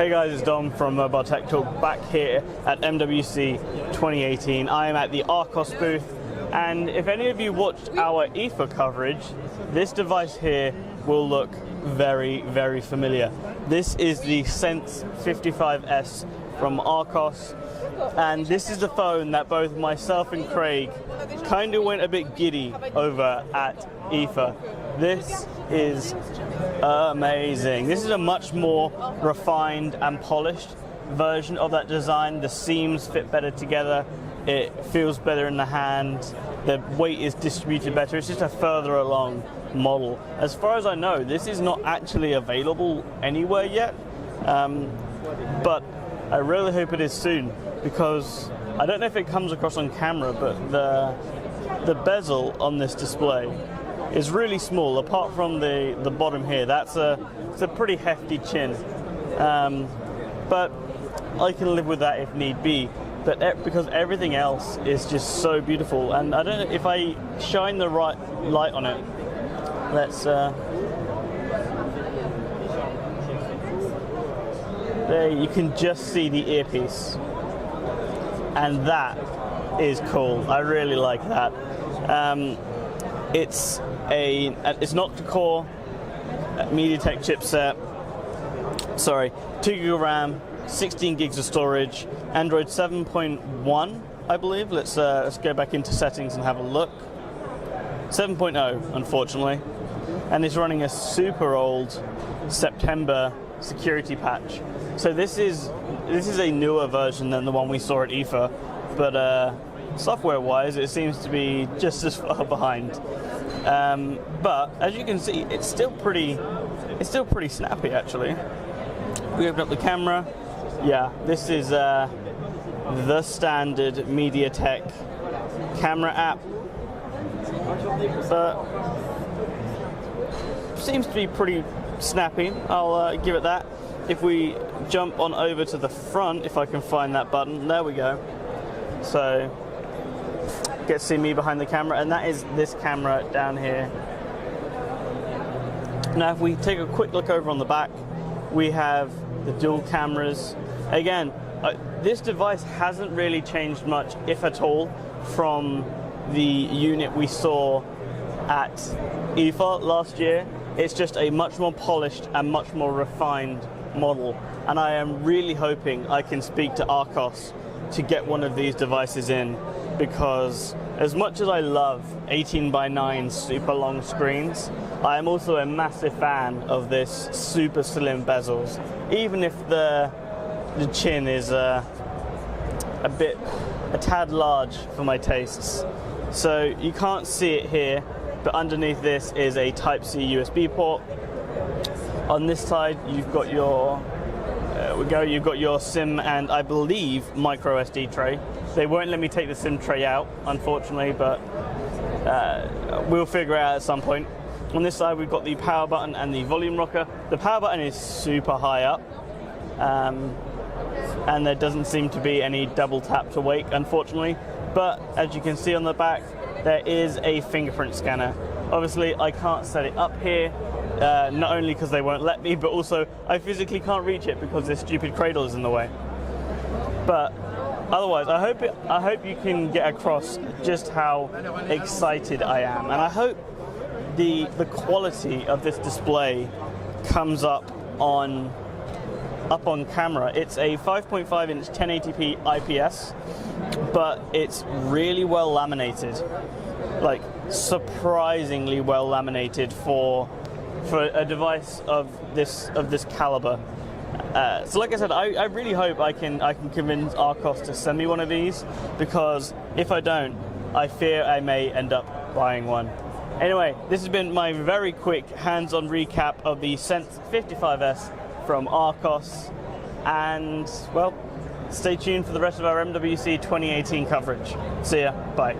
Hey guys, it's Dom from MobileTechTalk back here at MWC 2018. I am at the Archos booth, and if any of you watched our IFA coverage, this device here will look very, very familiar. This is the Sense 55S from Archos, and this is the phone that both myself and Craig kind of went a bit giddy over at IFA. This is amazing. This is a much more refined and polished version of that design. The seams fit better together. It feels better in the hand. The weight is distributed better. It's just a further along model. As far as I know, this is not actually available anywhere yet, but I really hope it is soon, because I don't know if it comes across on camera, but the bezel on this display is really small. Apart from the bottom here, it's a pretty hefty chin, but I can live with that if need be. But because everything else is just so beautiful, and I don't know if I shine the right light on it. Let's there you can just see the earpiece, and that is cool. I really like that. It's an octa-core MediaTek chipset. Sorry, 2 GB RAM, 16 gigs of storage, Android 7.1, I believe. Let's go back into settings and have a look. 7.0, unfortunately, and it's running a super old September security patch. So this is a newer version than the one we saw at IFA, but software-wise, it seems to be just as far behind. But as you can see, it's still pretty snappy, actually. We open up the camera. Yeah, this is the standard MediaTek camera app, but seems to be pretty snappy. I'll give it that. If we jump on over to the front, if I can find that button, there we go. So get to see me behind the camera, and that is this camera down here. Now if we take a quick look over on the back, we have the dual cameras. Again, this device hasn't really changed much, if at all, from the unit we saw at IFA last year. It's just a much more polished and much more refined model, and I am really hoping I can speak to Archos to get one of these devices in, because as much as I love 18:9 super long screens, I am also a massive fan of this super slim bezels, even if the chin is a tad large for my tastes. So you can't see it here, but underneath this is a Type-C USB port. On this side, you've got your you've got your SIM and, I believe, micro SD tray. They won't let me take the SIM tray out, unfortunately, but we'll figure it out at some point. On this side, we've got the power button and the volume rocker. The power button is super high up, and there doesn't seem to be any double tap to wake, unfortunately. But as you can see on the back, there is a fingerprint scanner. Obviously, I can't set it up here, not only because they won't let me, but also I physically can't reach it because this stupid cradle is in the way. But otherwise, I hope you can get across just how excited I am, and I hope the quality of this display comes up on camera. It's a 5.5-inch 1080p IPS, but it's really well laminated, like surprisingly well laminated for a device of this caliber. So like I said, I really hope I can convince Archos to send me one of these, because if I don't, I fear I may end up buying one. Anyway, this has been my very quick hands-on recap of the Sense 55S from Archos, and well, stay tuned for the rest of our MWC 2018 coverage. See ya, bye.